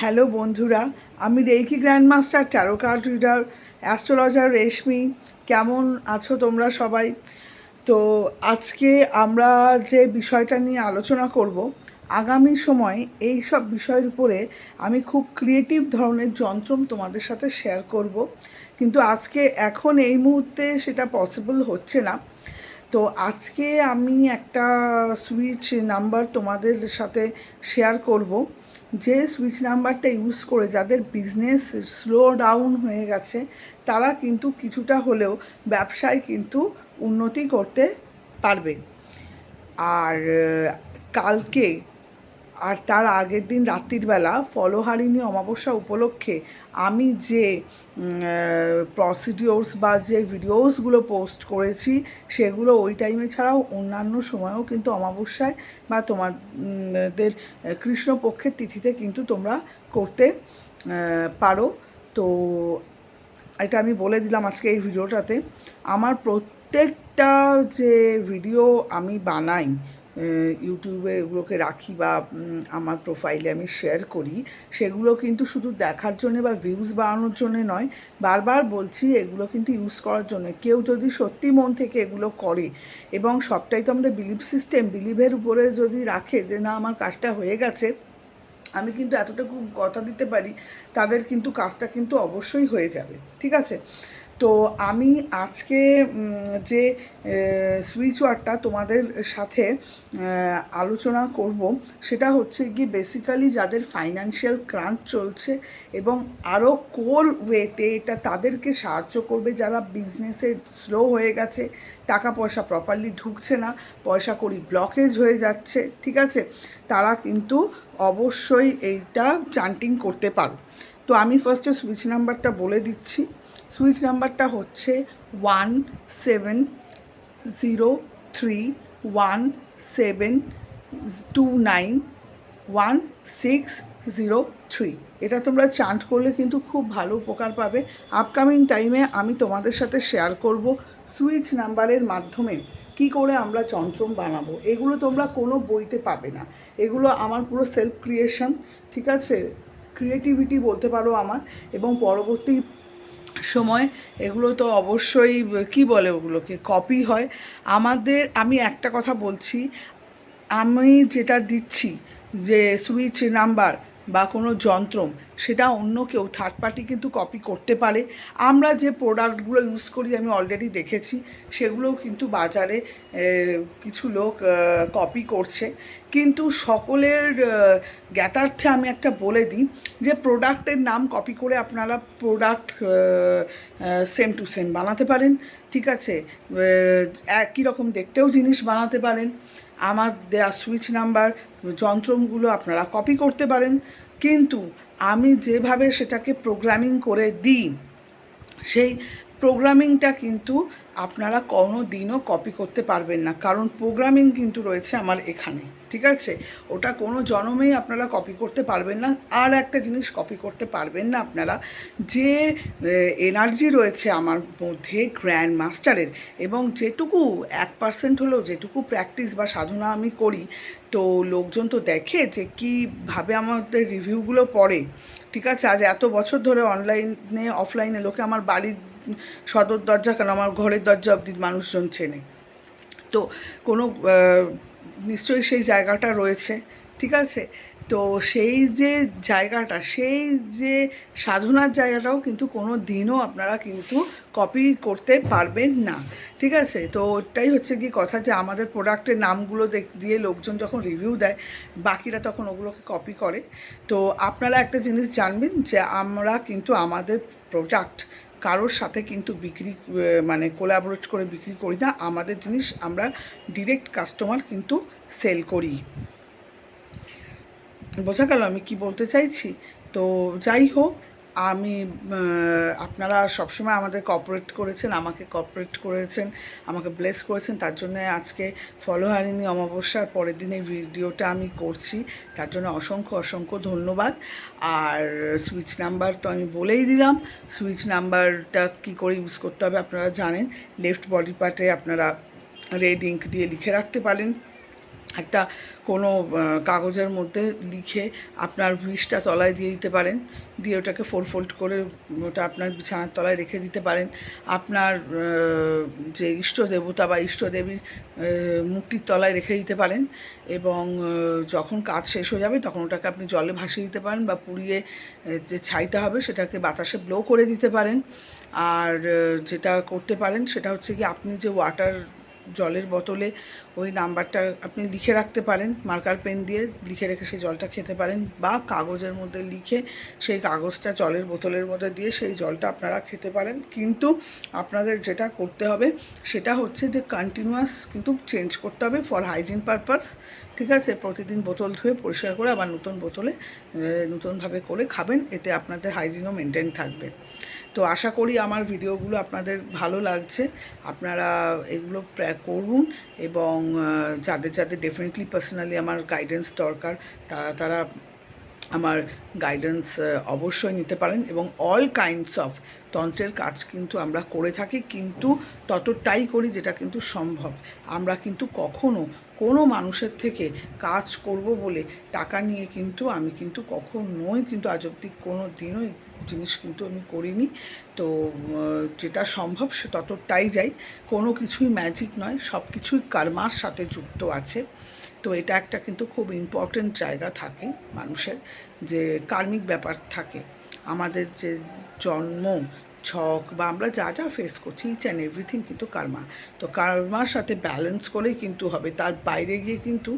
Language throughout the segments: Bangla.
হ্যালো বন্ধুরা, আমি reiki grandmaster tarot card reader astrologer Reshmi. কেমন আছো তোমরা সবাই? তো আজকে আমরা যে বিষয়টা নিয়ে আলোচনা করব, আগামী সময় এই সব বিষয়ের উপরে আমি খুব ক্রিয়েটিভ ধরনের যন্ত্র তোমাদের সাথে শেয়ার করব, কিন্তু আজকে এখন এই মুহূর্তে সেটা পসিবল হচ্ছে না। তো আজকে আমি একটা সুইচ নাম্বার তোমাদের সাথে শেয়ার করব, যে সুইচ নাম্বারটা ইউজ করে যাদের বিজনেস স্লো ডাউন হয়ে গেছে তারা কিন্তু কিছুটা হলেও ব্যবসায় কিন্তু উন্নতি করতে পারবে। আর কালকে আর তার আগের দিন রাত্রিবেলা ফলহারিণী অমাবস্যা উপলক্ষে আমি যে প্রসিডিওরস বা যে ভিডিওসগুলো পোস্ট করেছি সেগুলো ওই টাইমে ছাড়াও অন্যান্য সময়েও কিন্তু অমাবস্যায় বা তোমাদের কৃষ্ণপক্ষের তিথিতে কিন্তু তোমরা করতে পারো। তো এটা আমি বলে দিলাম আজকে এই ভিডিওটাতে। আমার প্রত্যেকটা যে ভিডিও আমি বানাই ইউটিউবে, এগুলোকে রাখি বা আমার প্রোফাইলে আমি শেয়ার করি, সেগুলো কিন্তু শুধু দেখার জন্যে বা ভিউজ বাড়ানোর জন্যে নয়, বারবার বলছি এগুলো কিন্তু ইউজ করার জন্য। কেউ যদি সত্যি মন থেকে এগুলো করে এবং সবটাই তো আমাদের বিলিভ সিস্টেম, বিলিভের উপরে যদি রাখে যে না আমার কাজটা হয়ে গেছে, আমি কিন্তু এতটুকু কথা দিতে পারি তাদের কিন্তু কাজটা কিন্তু অবশ্যই হয়ে যাবে। ঠিক আছে? তো আমি আজকে যে সুইচ ওয়ার্ডটা তোমাদের সাথে আলোচনা করব সেটা হচ্ছে কি, বেসিক্যালি যাদের ফাইন্যান্সিয়াল ক্রাঞ্চ চলছে এবং আরও কোর ওয়েতে এটা তাদেরকে সাহায্য করবে, যারা বিজনেসে স্লো হয়ে গেছে, টাকা পয়সা প্রপারলি ঢুকছে না, পয়সা কড়ি ব্লকেজ হয়ে যাচ্ছে। ঠিক আছে? তারা কিন্তু অবশ্যই এইটা চান্টিং করতে পারো। তো আমি ফার্স্টে সুইচ নাম্বারটা বলে দিচ্ছি। সুইচ নাম্বারটা হচ্ছে 170317291603। এটা তোমরা চান্ট করলে কিন্তু খুব ভালো উপকার পাবে। আপকামিং টাইমে আমি তোমাদের সাথে শেয়ার করব সুইচ নাম্বারের মাধ্যমে কি করে আমরা যন্ত্রম বানাবো। এগুলো তোমরা কোনো বইতে পাবে না, এগুলো আমার পুরো সেলফ ক্রিয়েশন। ঠিক আছে? ক্রিয়েটিভিটি বলতে পারো আমার। এবং পরবর্তী সময় এগুলো তো অবশ্যই কি বলে ওগুলোকে কপি হয় আমাদের। আমি একটা কথা বলছি, আমি যেটা দিচ্ছি যে সুইচ নাম্বার বা কোনো যন্ত্র, সেটা অন্য কেউ থার্ড পার্টি কিন্তু কপি করতে পারে। আমরা যে প্রোডাক্টগুলো ইউজ করি আমি অলরেডি দেখেছি, সেগুলোও কিন্তু বাজারে কিছু লোক কপি করছে। কিন্তু সকলের জ্ঞাতার্থে আমি একটা বলে দিই যে প্রোডাক্টের নাম কপি করে আপনারা প্রোডাক্ট সেম টু সেম বানাতে পারেন। ঠিক আছে? একই রকম দেখতেও জিনিস বানাতে পারেন। আমার দেয়া সুইচ নাম্বার যন্ত্রগুলো আপনারা কপি করতে পারেন, কিন্তু আমি যেভাবে সেটাকে প্রোগ্রামিং করে দিই সেই প্রোগ্রামিংটা কিন্তু আপনারা কোনো দিনও কপি করতে পারবেন না, কারণ প্রোগ্রামিং কিন্তু রয়েছে আমার এখানে। ঠিক আছে? ওটা কোনো জন্মেই আপনারা কপি করতে পারবেন না। আর একটা জিনিস কপি করতে পারবেন না আপনারা, যে এনার্জি রয়েছে আমার মধ্যে গ্র্যান্ড মাস্টারের, এবং যেটুকু 1% হলেও যেটুকু প্র্যাকটিস বা সাধনা আমি করি, তো লোকজন তো দেখে যে কীভাবে আমাদের রিভিউগুলো পড়ে। ঠিক আছে? আজ এত বছর ধরে অনলাইনে অফলাইনে লোকে আমার বাড়ির সদর দরজা কেন, আমার ঘরের দরজা অবধি মানুষজন চেনে। তো কোনো নিশ্চয়ই সেই জায়গাটা রয়েছে। ঠিক আছে? তো সেই যে জায়গাটা, সেই যে সাধনার জায়গাটাও কিন্তু কোনো দিনও আপনারা কিন্তু কপি করতে পারবেন না। ঠিক আছে? তো ওটাই হচ্ছে কি কথা, যে আমাদের প্রোডাক্টের নামগুলো দিয়ে লোকজন যখন রিভিউ দেয়, বাকিরা তখন ওগুলোকে কপি করে। তো আপনারা একটা জিনিস জানবেন যে আমরা কিন্তু আমাদের প্রোডাক্ট কারোর সাথে কিন্তু বিক্রি মানে কোলাবোরেট করে বিক্রি করি না। আমাদের জিনিস আমরা ডিরেক্ট কাস্টমার কিন্তু সেল করি। বোঝা গেল আমি কি বলতে চাইছি? তো যাই হোক, আমি আপনারা সবসময় আমাদের কোঅপারেট করেছেন, আমাকে কোঅপারেট করেছেন, আমাকে ব্লেস করেছেন, তার জন্য আজকে ফলহারিণী অমাবস্যার পরের দিন এই ভিডিওটা আমি করছি, তার জন্য অসংখ্য অসংখ্য ধন্যবাদ। আর সুইচ নাম্বার তো আমি বলেই দিলাম। সুইচ নাম্বারটা কী করে ইউজ করতে হবে আপনারা জানেন। লেফট বডি পার্টে আপনারা রেড ইঙ্ক দিয়ে লিখে রাখতে পারেন, একটা কোনো কাগজের মধ্যে লিখে আপনার উইশটা তলায় দিয়ে দিতে পারেন, দিয়ে ওটাকে ফোল্ড করে ওটা আপনার বিছানার তলায় রেখে দিতে পারেন। আপনার যে ইষ্ট দেবতা বা ইষ্টদেবীর মূর্তির তলায় রেখে দিতে পারেন, এবং যখন কাজ শেষ হয়ে যাবে তখন ওটাকে আপনি জলে ভাসিয়ে দিতে পারেন, বা পুড়িয়ে যে ছাইটা হবে সেটাকে বাতাসে ব্লো করে দিতে পারেন। আর যেটা করতে পারেন সেটা হচ্ছে কি, আপনি যে ওয়াটার জলের বোতলে ওই নাম্বারটা আপনি লিখে রাখতে পারেন, মার্কার পেন দিয়ে লিখে রেখে সেই জলটা খেতে পারেন, বা কাগজের মধ্যে লিখে সেই কাগজটা জলের বোতলের মধ্যে দিয়ে সেই জলটা আপনারা খেতে পারেন। কিন্তু আপনাদের যেটা করতে হবে সেটা হচ্ছে যে কন্টিনিউয়াস কিন্তু চেঞ্জ করতে হবে ফর হাইজিন পারপাস, ঠিক আছে? প্রতিদিন বোতল ধুয়ে পরিষ্কার করে আবার নতুন বোতলে নতুনভাবে করে খাবেন, এতে আপনাদের হাইজিনও মেনটেন থাকবে। তো আশা করি আমার ভিডিওগুলো আপনাদের ভালো লাগছে, আপনারা এগুলো করুন, এবং যাদের যাদের ডেফিনেটলি পার্সোনালি আমার গাইডেন্স দরকার তারা আমার গাইডেন্স অবশ্যই নিতে পারেন। এবং অল কাইন্ডস অফ তন্ত্রের কাজ কিন্তু আমরা করে থাকি, কিন্তু ততটাই করি যেটা কিন্তু সম্ভব। আমরা কিন্তু কখনো কোনো মানুষের থেকে কাজ করব বলে টাকা নিয়ে কিন্তু আমি কিন্তু কখনোই কিন্তু আজ অবধি কোনো দিনও এই জিনিস কিন্তু আমি করিনি। তো যেটা সম্ভব সে ততটাই যাই, কোনো কিছুই ম্যাজিক নয়, সব কিছুই কর্মার সাথে যুক্ত আছে। তো এটা একটা কিন্তু খুব ইম্পর্ট্যান্ট জায়গা থাকে মানুষের, যে কার্মিক ব্যাপার থাকে। আমাদের যে জন্ম ছক বা আমরা যা যা ফেস করছি, ইচ অ্যান্ড এভরিথিং কিন্তু কার্মা। তো কার্মার সাথে ব্যালেন্স করেই কিন্তু হবে, তার বাইরে গিয়ে কিন্তু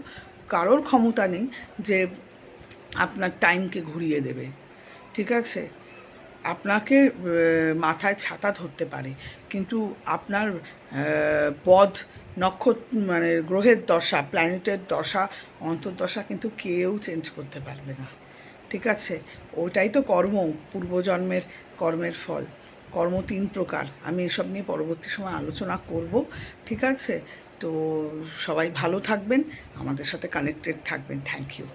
কারোর ক্ষমতা নেই যে আপনার টাইমকে ঘুরিয়ে দেবে, ঠিক আছে? আপনাকে মাথায় ছাতা ধরতে পারে, কিন্তু আপনার পদ মানে গ্রহের দশা, প্ল্যানেটের দশা, অন্তর্দশা কিন্তু কেউ চেঞ্জ করতে পারবে না, ঠিক আছে? ওটাই তো কর্ম, পূর্বজন্মের কর্মের ফল। কর্ম 3 প্রকার, আমি এসব নিয়ে পরবর্তী সময় আলোচনা করব, ঠিক আছে? তো সবাই ভালো থাকবেন, আমাদের সাথে কানেক্টেড থাকবেন। Thank you.